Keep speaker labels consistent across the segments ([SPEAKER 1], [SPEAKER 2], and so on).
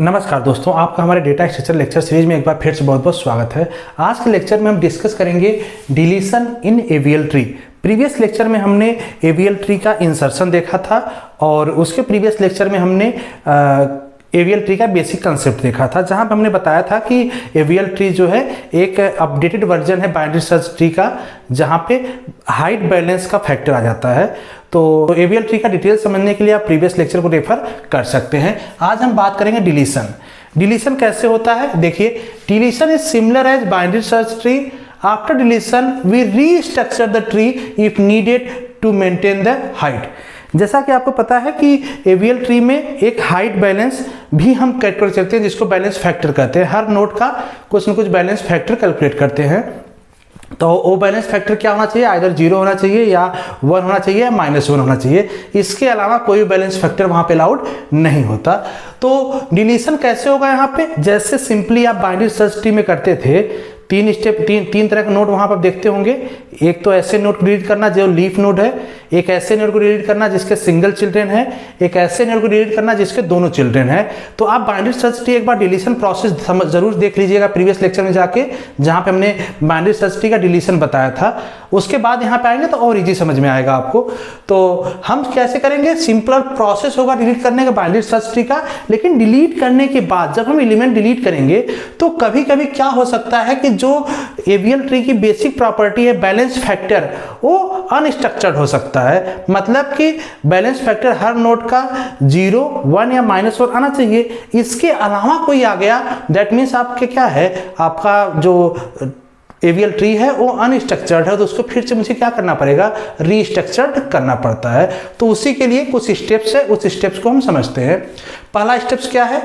[SPEAKER 1] नमस्कार दोस्तों, आपका हमारे डेटा स्ट्रक्चर लेक्चर सीरीज में एक बार फिर से बहुत बहुत स्वागत है। आज के लेक्चर में हम डिस्कस करेंगे डिलीशन इन एवीएल ट्री। प्रीवियस लेक्चर में हमने एवीएल ट्री का इंसर्शन देखा था और उसके प्रीवियस लेक्चर में हमने एवीएल ट्री का बेसिक कंसेप्ट देखा था, जहां पर हमने बताया था कि एवीएल ट्री जो है एक अपडेटेड वर्जन है बाइनरी सर्च ट्री का, जहां पे हाइट बैलेंस का फैक्टर आ जाता है। तो एवीएल ट्री का डिटेल समझने के लिए आप प्रीवियस लेक्चर को रेफर कर सकते हैं। आज हम बात करेंगे डिलीशन। डिलीशन कैसे होता है, देखिए, deletion is similar as binary search tree. After deletion we restructure the tree if needed to maintain the height. जैसा कि आपको पता है कि एवीएल ट्री में एक हाइट बैलेंस भी हम कैलकुलेट करते हैं, जिसको बैलेंस फैक्टर कहते हैं। हर नोड का कुछ न कुछ बैलेंस फैक्टर कैलकुलेट करते हैं। तो वो बैलेंस फैक्टर क्या होना चाहिए, आइदर 0 होना चाहिए या 1 होना चाहिए या -1 होना चाहिए। इसके अलावा कोई बैलेंस फैक्टर वहां पे अलाउड नहीं होता। तो डिलीशन कैसे होगा यहाँ पे, जैसे सिंपली आप बाइनरी सर्च ट्री में करते थे, तीन तरह के नोड वहां पर देखते होंगे। एक तो ऐसे नोड को डिलीट करना जो लीफ नोड है, एक ऐसे नोड को डिलीट करना जिसके सिंगल चिल्ड्रन है, एक ऐसे नोड को डिलीट करना जिसके दोनों चिल्ड्रन है। तो आप बाइनरी सर्च ट्री एक बार डिलीशन प्रोसेस जरूर देख लीजिएगा प्रीवियस लेक्चर में जाके, जहां पे हमने बाइनरी सर्च ट्री का डिलीशन बताया था। उसके बाद यहाँ पे आएंगे तो और इजी समझ में आएगा आपको। तो हम कैसे करेंगे, सिंपल प्रोसेस होगा डिलीट करने का बाइनरी सर्च ट्री का। लेकिन डिलीट करने के बाद जब हम एलिमेंट डिलीट करेंगे तो कभी कभी क्या हो सकता है कि जो एवीएल ट्री की बेसिक प्रॉपर्टी है बैलेंस फैक्टर, वो अनस्ट्रक्चर्ड हो सकता है। मतलब कि बैलेंस फैक्टर हर नोड का 0, 1 या -1 आना चाहिए। इसके अलावा कोई आ गया, दैट मीन्स आपके क्या है, आपका जो एवीएल ट्री है वो अनस्ट्रक्चर्ड है, तो उसको फिर से मुझे क्या करना पड़ेगा, रीस्ट्रक्चर्ड करना पड़ता है। तो उसी के लिए कुछ स्टेप्स है, उस स्टेप्स को हम समझते हैं। पहला स्टेप्स क्या है,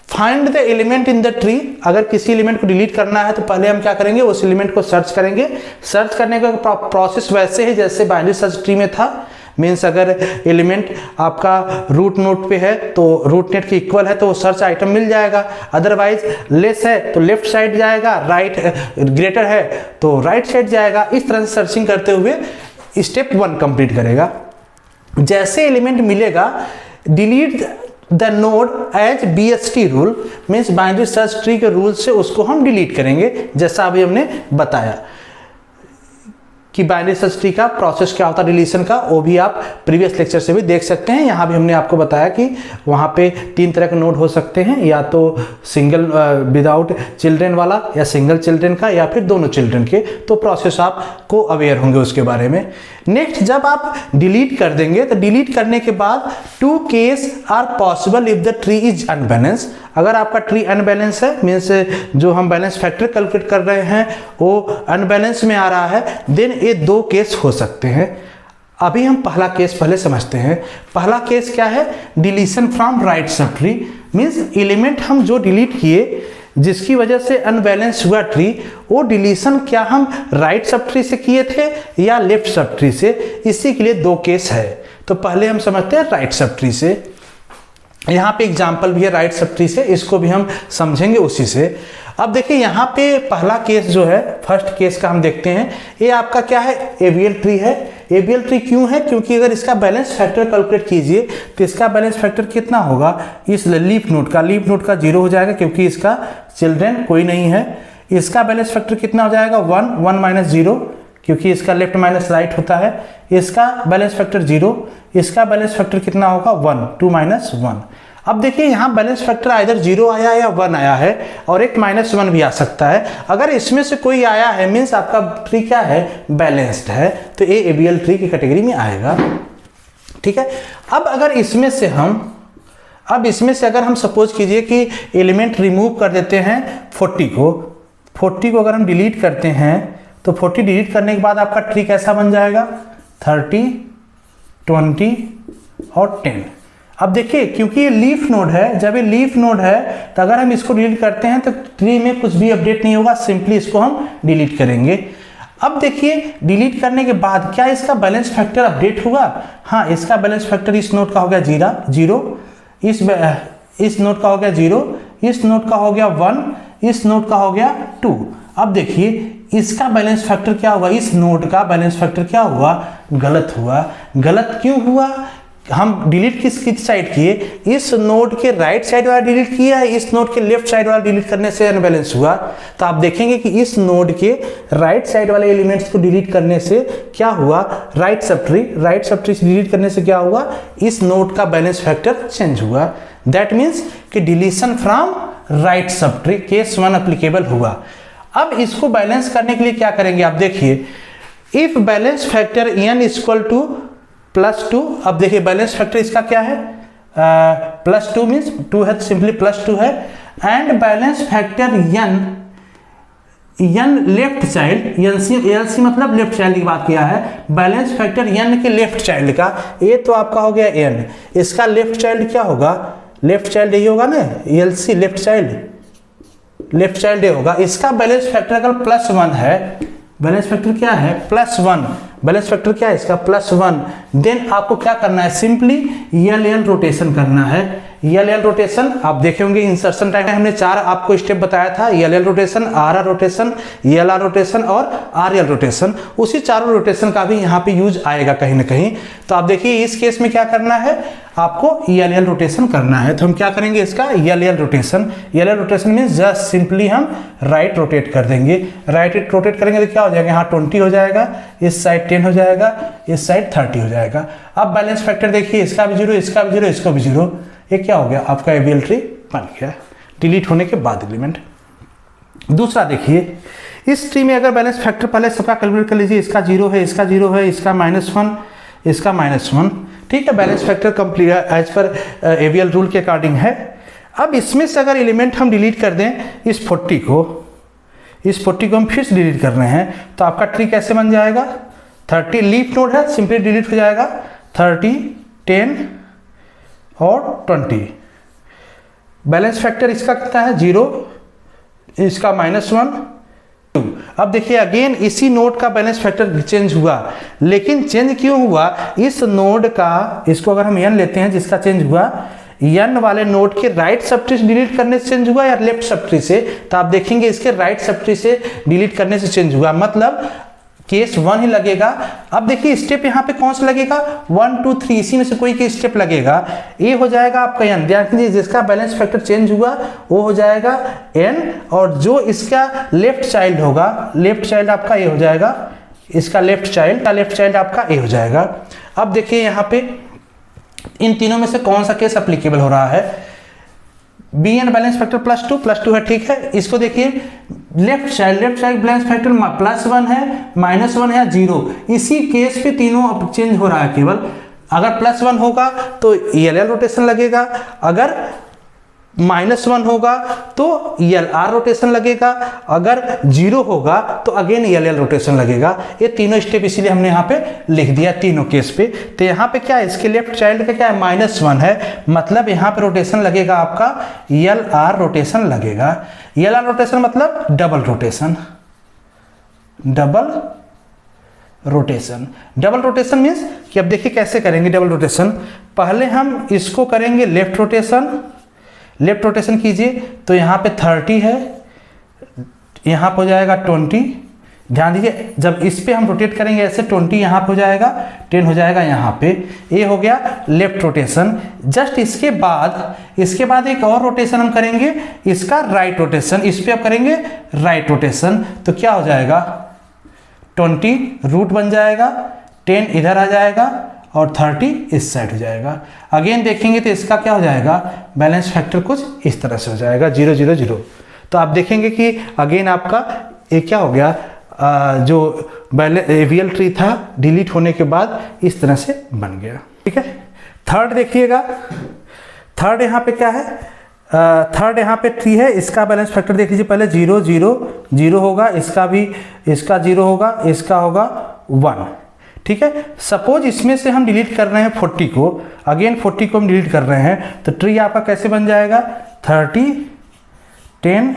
[SPEAKER 1] find the element in the tree. अगर किसी एलिमेंट को डिलीट करना है तो पहले हम क्या करेंगे, उस एलिमेंट को सर्च करेंगे। सर्च करने का प्रोसेस वैसे ही जैसे बाइनरी सर्च ट्री में था। मीन्स अगर एलिमेंट आपका रूट नोड पे है तो रूट नेट के इक्वल है तो सर्च आइटम मिल जाएगा, अदरवाइज लेस है तो लेफ्ट साइड जाएगा, राइट ग्रेटर है तो राइट साइड जाएगा। इस तरह से सर्चिंग करते हुए स्टेप 1 कंप्लीट करेगा। जैसे एलिमेंट मिलेगा, delete the node as BST rule, means binary search tree के रूल से उसको हम डिलीट करेंगे, जैसा अभी हमने बताया कि बाइनरी सर्च ट्री का प्रोसेस क्या होता है डिलीशन का, वो भी आप प्रीवियस लेक्चर से भी देख सकते हैं। यहाँ भी हमने आपको बताया कि वहाँ पे 3 तरह के नोड हो सकते हैं, या तो सिंगल विदाउट चिल्ड्रन वाला, या सिंगल चिल्ड्रन का, या फिर दोनों चिल्ड्रन के। तो प्रोसेस आपको अवेयर होंगे उसके बारे में। नेक्स्ट, जब आप डिलीट कर देंगे तो डिलीट करने के बाद 2 case are possible if the tree is unbalance. अगर आपका ट्री अनबैलेंस है, मीन्स जो हम बैलेंस फैक्टर कैलकुलेट कर रहे हैं वो अनबैलेंस में आ रहा है, देन ये 2 केस हो सकते हैं। अभी हम पहला केस पहले समझते हैं। पहला केस क्या है, deletion from right sub tree. Means element हम जो डिलीट किए जिसकी वजह से अनबैलेंस हुआ ट्री, वो डिलीशन क्या हम राइट सब ट्री से किए थे या लेफ्ट सब ट्री से। इसी के लिए 2 केस है। तो पहले हम समझते हैं राइट सब ट्री से। यहाँ पे एग्जाम्पल भी है राइट सब ट्री से, इसको भी हम समझेंगे उसी से। अब देखिए यहाँ पे पहला केस जो है, फर्स्ट केस का हम देखते हैं। ये आपका क्या है, एवीएल ट्री है। एवीएल ट्री क्यों है, क्योंकि अगर इसका बैलेंस फैक्टर कैलकुलेट कीजिए तो इसका बैलेंस फैक्टर कितना होगा, इस लीफ नोड का 0 हो जाएगा क्योंकि इसका चिल्ड्रन कोई नहीं है। इसका बैलेंस फैक्टर कितना हो जाएगा, 1 -0 क्योंकि इसका लेफ्ट माइनस राइट होता है। इसका बैलेंस फैक्टर 0, इसका बैलेंस फैक्टर कितना होगा, 1, 2 - 1। अब देखिए यहाँ बैलेंस फैक्टर आइदर 0 आया या 1 आया है, और एक -1 भी आ सकता है। अगर इसमें से कोई आया है, मीन्स आपका ट्री क्या है, बैलेंस्ड है, तो ये एवीएल ट्री की कैटेगरी में आएगा। ठीक है। अब अगर इसमें से अगर हम सपोज कीजिए कि एलिमेंट रिमूव कर देते हैं 40 को अगर हम डिलीट करते हैं तो 40 डिलीट करने के बाद आपका ट्री कैसा बन जाएगा, 30, 20 और 10। अब देखिए क्योंकि ये लीफ नोड है, जब ये लीफ नोड है तो अगर हम इसको डिलीट करते हैं तो ट्री में कुछ भी अपडेट नहीं होगा, सिंपली इसको हम डिलीट करेंगे। अब देखिए डिलीट करने के बाद क्या इसका बैलेंस फैक्टर अपडेट हुआ, हाँ, इसका बैलेंस फैक्टर इस नोड का हो गया 0, इस नोड का हो गया 0, इस नोड का हो गया 1, इस नोड का हो गया 2। अब देखिए इसका बैलेंस फैक्टर क्या हुआ, इस नोड का बैलेंस फैक्टर क्या हुआ, गलत हुआ। गलत क्यों हुआ, हम डिलीट किस साइड किए, इस नोड के राइट साइड वाला डिलीट किया है, इस नोड के लेफ्ट साइड वाला डिलीट करने से अनबैलेंस हुआ। तो आप देखेंगे कि इस नोड के राइट साइड वाले एलिमेंट्स को डिलीट करने से क्या हुआ, राइट सबट्री से डिलीट करने से क्या हुआ, इस नोड का बैलेंस फैक्टर चेंज हुआ। दैट मीन्स कि deletion from right subtree case 1 applicable हुआ। अब इसको बैलेंस करने के लिए क्या करेंगे, आप देखिए, if balance factor n equal to +2, अब देखिए बैलेंस फैक्टर इसका क्या है, +2 मीन्स 2 है, सिंपली +2 है, and balance factor n left child, LC मतलब लेफ्ट चाइल्ड की बात किया है, बैलेंस फैक्टर n के लेफ्ट चाइल्ड का, ये तो आपका हो गया n, इसका लेफ्ट चाइल्ड क्या होगा, लेफ्ट चाइल्ड यही होगा ना, LC लेफ्ट चाइल्ड ये होगा। इसका बैलेंस फैक्टर अगर +1 है, बैलेंस फैक्टर क्या है, +1, बैलेंस फैक्टर क्या है इसका, +1, देन आपको क्या करना है, सिंपली LL रोटेशन करना है। LL रोटेशन आप देखे होंगे इंसर्शन टाइम में हमने 4 आपको स्टेप बताया था, LL rotation, RR rotation, LR rotation और RL रोटेशन, उसी चारों रोटेशन का भी यहाँ पे यूज आएगा कहीं ना कहीं। तो आप देखिए इस केस में क्या करना है, आपको LL रोटेशन करना है। तो हम क्या करेंगे इसका, LL rotation means just simply हम राइट रोटेट कर देंगे। राइट रोटेट करेंगे तो क्या हो जाएगा, यहाँ 20 हो जाएगा, इस साइड 10 हो जाएगा, इस साइड 30 हो जाएगा। अब बैलेंस फैक्टर देखिए, इसका भी 0, इसका भी 0, इसका भी 0, ये क्या हो गया, आपका AVL ट्री बन गया डिलीट होने के बाद एलिमेंट। दूसरा देखिए, इस ट्री में अगर बैलेंस फैक्टर पहले सबका कैलकुलेट कर लीजिए, इसका 0 है, इसका 0 है, इसका -1, इसका -1, ठीक है, बैलेंस फैक्टर कंप्लीट एज पर AVL रूल के अकॉर्डिंग है। अब इसमें से अगर एलिमेंट हम डिलीट कर दें, इस 40 को हम फिर से डिलीट कर रहे हैं, तो आपका ट्री कैसे बन जाएगा, 30 लीफ नोड है, सिंपली डिलीट हो जाएगा, 30, 10 और 20। बैलेंस फैक्टर इसका कितना है, 0, इसका -1, 2। अब देखिए अगेन इसी नोड का बैलेंस फैक्टर चेंज हुआ, लेकिन चेंज क्यों हुआ, इस नोड का, इसको अगर हम n लेते हैं, जिसका चेंज हुआ n वाले नोड के राइट सबट्री से डिलीट करने से चेंज हुआ या लेफ्ट सबट्री से, तो आप देखेंगे इसके राइट सबट्री से डिलीट करने से चेंज हुआ, मतलब केस 1 ही लगेगा। अब देखिए स्टेप यहाँ पे कौन सा लगेगा, 1, 2, 3, इसी में से कोई के स्टेप लगेगा, ए हो जाएगा आपका n, ध्यान दीजिए जिसका बैलेंस फैक्टर चेंज हुआ वो हो जाएगा n, और जो इसका लेफ्ट चाइल्ड होगा, लेफ्ट चाइल्ड आपका ए हो जाएगा, इसका लेफ्ट चाइल्ड आपका ए हो जाएगा। अब देखिए यहाँ पे इन तीनों में से कौन सा केस अप्लीकेबल हो रहा है, Bn बैलेंस फैक्टर +2 है, ठीक है। इसको देखिए लेफ्ट चाइल्ड बैलेंस फैक्टर +1 है, -1 है, 0, इसी केस पे तीनों चेंज हो रहा है केवल। अगर +1 होगा तो LL रोटेशन लगेगा, अगर -1 होगा तो LR रोटेशन लगेगा, अगर 0 होगा तो अगेन LL रोटेशन लगेगा। ये तीनों स्टेप इसीलिए हमने यहाँ पे लिख दिया तीनों केस पे। तो यहाँ पे क्या है, इसके लेफ्ट चाइल्ड का क्या है, -1 है, मतलब यहाँ पे रोटेशन लगेगा आपका LR रोटेशन लगेगा। LR रोटेशन मतलब डबल रोटेशन मीन्स कि अब देखिए कैसे करेंगे डबल रोटेशन। पहले हम इसको करेंगे लेफ्ट रोटेशन कीजिए, तो यहाँ पे 30 है, यहाँ पे हो जाएगा 20, ध्यान दीजिए जब इस पे हम रोटेट करेंगे ऐसे 20 यहाँ पे हो जाएगा, 10 हो जाएगा यहाँ पे, ये हो गया लेफ्ट रोटेशन। जस्ट इसके बाद एक और रोटेशन हम करेंगे, इसका राइट रोटेशन, इस पे अब करेंगे राइट रोटेशन, तो क्या हो जाएगा 20 रूट बन जाएगा, 10 इधर आ जाएगा और 30 इस साइड हो जाएगा। अगेन देखेंगे तो इसका क्या हो जाएगा, बैलेंस फैक्टर कुछ इस तरह से हो जाएगा 0, 0, 0। तो आप देखेंगे कि अगेन आपका ये क्या हो गया, जो AVL ट्री था डिलीट होने के बाद इस तरह से बन गया, ठीक है। थर्ड देखिएगा, थर्ड यहाँ पे क्या है, थर्ड यहाँ पे ट्री है, इसका बैलेंस फैक्टर देख लीजिए पहले, 0, 0, 0 होगा, इसका 0 होगा, इसका होगा 1, ठीक है। सपोज इसमें से हम डिलीट कर रहे हैं 40 को, अगेन 40 को हम डिलीट कर रहे हैं, तो ट्री आपका कैसे बन जाएगा, 30, 10,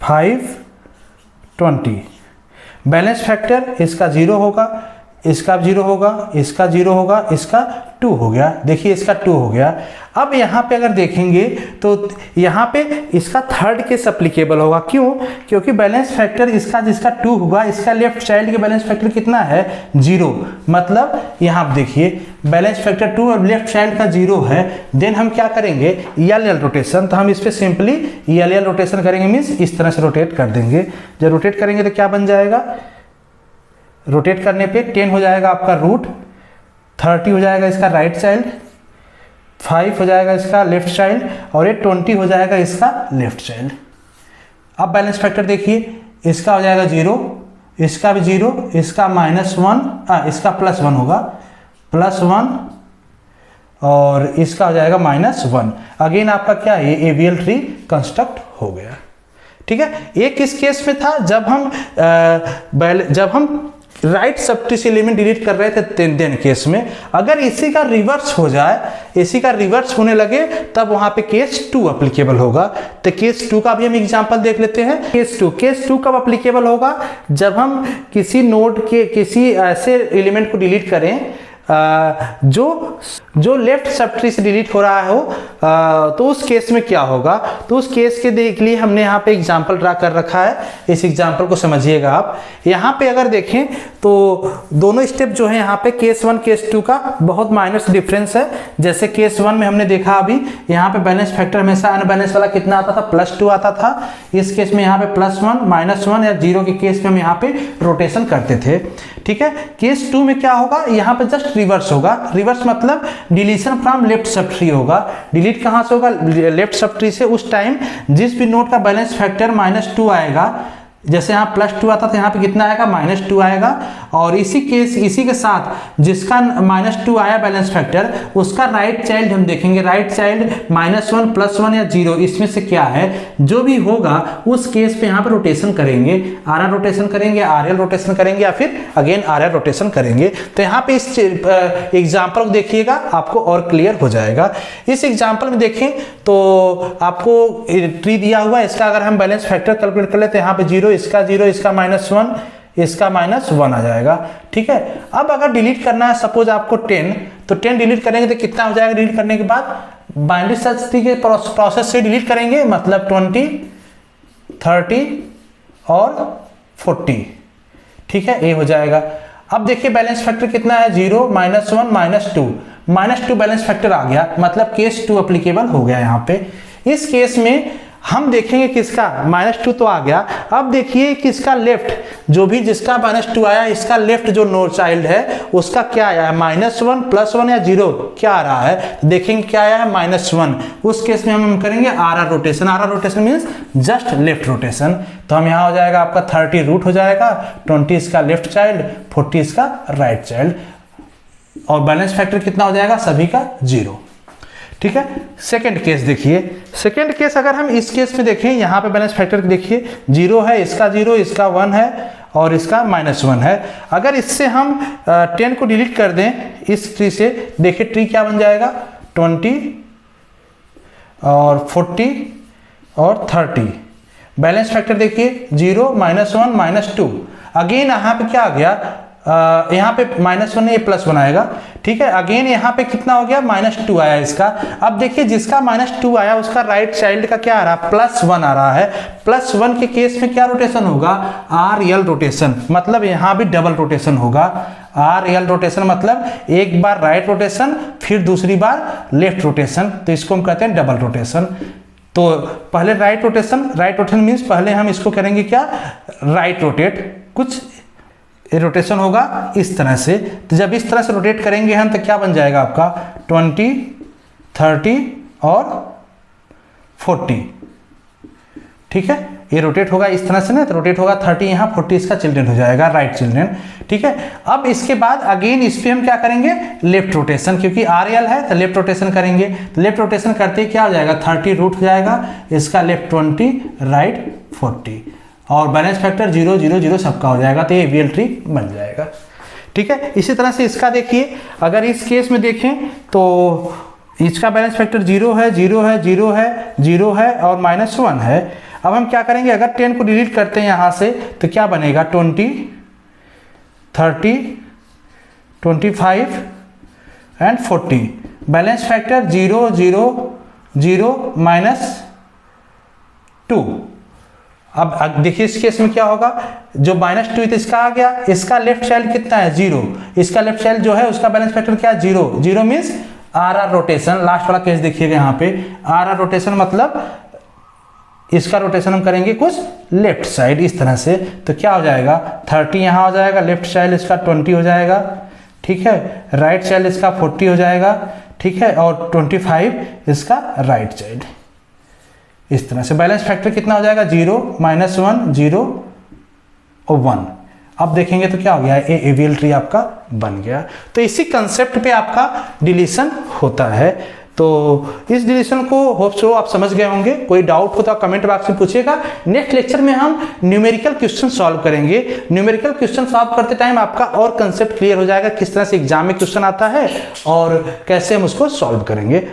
[SPEAKER 1] 5, 20। बैलेंस फैक्टर इसका 0 होगा, इसका 0 होगा, इसका 0 होगा, इसका 2 हो गया। देखिए इसका 2 हो गया। अब यहाँ पे अगर देखेंगे तो यहाँ पे इसका थर्ड केस अप्लीकेबल होगा। क्यों? क्योंकि बैलेंस फैक्टर इसका जिसका 2 हुआ, इसका लेफ्ट चाइल्ड के बैलेंस फैक्टर कितना है? 0। मतलब यहाँ आप देखिए बैलेंस फैक्टर 2 और लेफ्ट चाइल्ड का 0 है। देन हम क्या करेंगे? L rotation. तो हम इस पर सिंपली एल रोटेशन करेंगे, मीन्स इस तरह से रोटेट कर देंगे। जब रोटेट करेंगे तो क्या बन जाएगा? रोटेट करने पे 10 हो जाएगा आपका रूट, 30 हो जाएगा इसका राइट चाइल्ड, 5 हो जाएगा इसका लेफ्ट चाइल्ड, और ये 20 हो जाएगा इसका लेफ्ट चाइल्ड। अब बैलेंस फैक्टर देखिए, इसका हो जाएगा 0, इसका भी 0, इसका -1, इसका +1 होगा, +1, और इसका हो जाएगा -1। अगेन आपका क्या है? ये AVL ट्री कंस्ट्रक्ट हो गया। ठीक है। एक किस केस में था? जब हम राइट सबट्री से एलिमेंट डिलीट कर रहे थे देन केस में। अगर इसी का रिवर्स हो जाए, इसी का रिवर्स होने लगे, तब वहां पे केस 2 अप्लीकेबल होगा। तो केस 2 का भी हम एग्जांपल देख लेते हैं। केस 2 कब अप्लीकेबल होगा? जब हम किसी नोड के किसी ऐसे एलिमेंट को डिलीट करें जो लेफ्ट सबट्री से डिलीट हो रहा हो, तो उस केस में क्या होगा? तो उस केस के लिए हमने यहाँ पे एग्जांपल ड्रा कर रखा है। इस एग्जांपल को समझिएगा आप। यहाँ पे अगर देखें तो दोनों स्टेप जो है यहाँ पे केस 1 केस 2 का बहुत माइनस डिफरेंस है। जैसे केस 1 में हमने देखा अभी, यहाँ पे बैलेंस फैक्टर हमेशा अनबैलेंस वाला कितना आता था? +2 आता था। इस केस में यहाँ पे +1, -1 या 0 के केस में हम यहाँ पे रोटेशन करते थे। ठीक है। केस 2 में क्या होगा? यहाँ पे जस्ट रिवर्स होगा। रिवर्स मतलब डिलीशन फ्रॉम लेफ्ट सबट्री होगा। डिलीट कहाँ से होगा? लेफ्ट सबट्री से। उस टाइम जिस भी नोड का बैलेंस फैक्टर -2 आएगा, जैसे यहाँ +2 आता था, यहाँ पे कितना आएगा? -2 आएगा। और इसी के साथ जिसका -2 आया बैलेंस फैक्टर, उसका राइट चाइल्ड हम देखेंगे। राइट चाइल्ड -1, +1 या 0, इसमें से क्या है? जो भी होगा उस केस पे यहाँ पे रोटेशन करेंगे। RR रोटेशन करेंगे, RL रोटेशन करेंगे, या फिर अगेन RR रोटेशन करेंगे। तो यहाँ पे इस एग्जाम्पल को देखिएगा, आपको और क्लियर हो जाएगा। इस एग्जाम्पल में देखें तो आपको ट्री दिया हुआ, इसका अगर हम बैलेंस फैक्टर कैलकुलेट कर लेते हैं, यहाँ पे 0, इसका 0, इसका -1, इसका -1 आ जाएगा। ठीक है। अब अगर डिलीट करना है सपोज आपको 10, तो 10 डिलीट करेंगे तो कितना हो जाएगा? डिलीट करने के बाद बाइनरी सर्च के प्रोसेस से डिलीट करेंगे, मतलब 20, 30 और 40। ठीक है, ये हो जाएगा। अब देखिए बैलेंस फैक्टर कितना है? 0, -1, -2 बैलेंस फैक्टर आ गया, मतलब केस 2 अप्लीकेबल हो गया। यहाँ पे इस केस में हम देखेंगे किसका -2 तो आ गया। अब देखिए किसका लेफ्ट, जो भी जिसका -2 आया, इसका लेफ्ट जो नोड चाइल्ड है उसका क्या आया है? -1, +1 या 0 क्या आ रहा है? देखेंगे क्या आया है? -1। उस केस में हम करेंगे RR rotation. RR rotation means just left rotation. तो हम यहाँ हो जाएगा आपका 30 रूट हो जाएगा, 20 इसका लेफ्ट चाइल्ड, 40 इसका राइट चाइल्ड, और बैलेंस फैक्टर कितना हो जाएगा? सभी का 0। ठीक है। सेकंड केस देखिए। सेकंड केस अगर हम इस केस में देखें, यहाँ पे बैलेंस फैक्टर देखिए 0 है, इसका 0, इसका 1 है, और इसका -1 है। अगर इससे हम 10 को डिलीट कर दें इस ट्री से, देखिए ट्री क्या बन जाएगा? 20 और 40 और 30। बैलेंस फैक्टर देखिए 0, -1, -2। अगेन यहाँ पे क्या आ गया? यहाँ पे -1 है, ये +1 आएगा। ठीक है। अगेन यहाँ पे कितना हो गया? -2 आया इसका। अब देखिए जिसका -2 आया उसका राइट चाइल्ड का क्या आ रहा है? +1 आ रहा है। +1 के केस में क्या रोटेशन होगा? RL रोटेशन, मतलब यहाँ भी डबल रोटेशन होगा। RL रोटेशन मतलब एक बार राइट रोटेशन, फिर दूसरी बार लेफ्ट रोटेशन, तो इसको हम कहते हैं डबल रोटेशन। तो पहले राइट रोटेशन मीन्स पहले हम इसको करेंगे क्या? राइट रोटेट, कुछ रोटेशन होगा इस तरह से। तो जब इस तरह से रोटेट करेंगे हम, तो क्या बन जाएगा आपका? 20, 30 और 40। ठीक है। ये रोटेट होगा इस तरह से ना, तो रोटेट होगा 30 यहाँ, 40 इसका चिल्ड्रन हो जाएगा, राइट चिल्ड्रन। ठीक है। अब इसके बाद अगेन इस पे हम क्या करेंगे? लेफ्ट रोटेशन, क्योंकि RL है तो लेफ्ट रोटेशन करेंगे। तो लेफ्ट रोटेशन करते क्या हो जाएगा? 30 रूट हो जाएगा, इसका लेफ्ट 20, राइट 40, और बैलेंस फैक्टर 0, 0, 0 सबका हो जाएगा। तो ये AVL ट्री बन जाएगा। ठीक है। इसी तरह से इसका देखिए, अगर इस केस में देखें तो इसका बैलेंस फैक्टर 0 है, 0 है, 0 है, 0 है और -1 है। अब हम क्या करेंगे? अगर 10 को डिलीट करते हैं यहाँ से, तो क्या बनेगा? 20, 30 25 एंड 40। Balance factor 0 0 0 -2। अब देखिए इस केस में क्या होगा, जो -2 तो इसका आ गया, इसका लेफ्ट चाइल्ड कितना है 0, इसका लेफ्ट चाइल्ड जो है उसका बैलेंस फैक्टर क्या है 0 0 मीन्स RR रोटेशन। लास्ट वाला केस देखिएगा यहाँ पे RR रोटेशन मतलब इसका रोटेशन हम करेंगे कुछ लेफ्ट साइड इस तरह से, तो क्या हो जाएगा 30 यहाँ हो जाएगा, लेफ्ट चाइल्ड इसका 20 हो जाएगा, ठीक है, राइट चाइल्ड इसका 40 हो जाएगा, ठीक है, और 25 इसका राइट चाइल्ड। इस तरह से बैलेंस फैक्टर कितना हो जाएगा 0 -1 0 और 1। अब देखेंगे तो क्या हो गया, ये एवीएल ट्री आपका बन गया। तो इसी कंसेप्ट पे आपका डिलीशन होता है। तो इस डिलीशन को होप सो आप समझ गए होंगे। कोई डाउट हो तो कमेंट बॉक्स में पूछिएगा। नेक्स्ट लेक्चर में हम न्यूमेरिकल क्वेश्चन सॉल्व करेंगे। न्यूमेरिकल क्वेश्चन सॉल्व करते टाइम आपका और कंसेप्ट क्लियर हो जाएगा, किस तरह से एग्जाम में क्वेश्चन आता है और कैसे हम उसको सॉल्व करेंगे।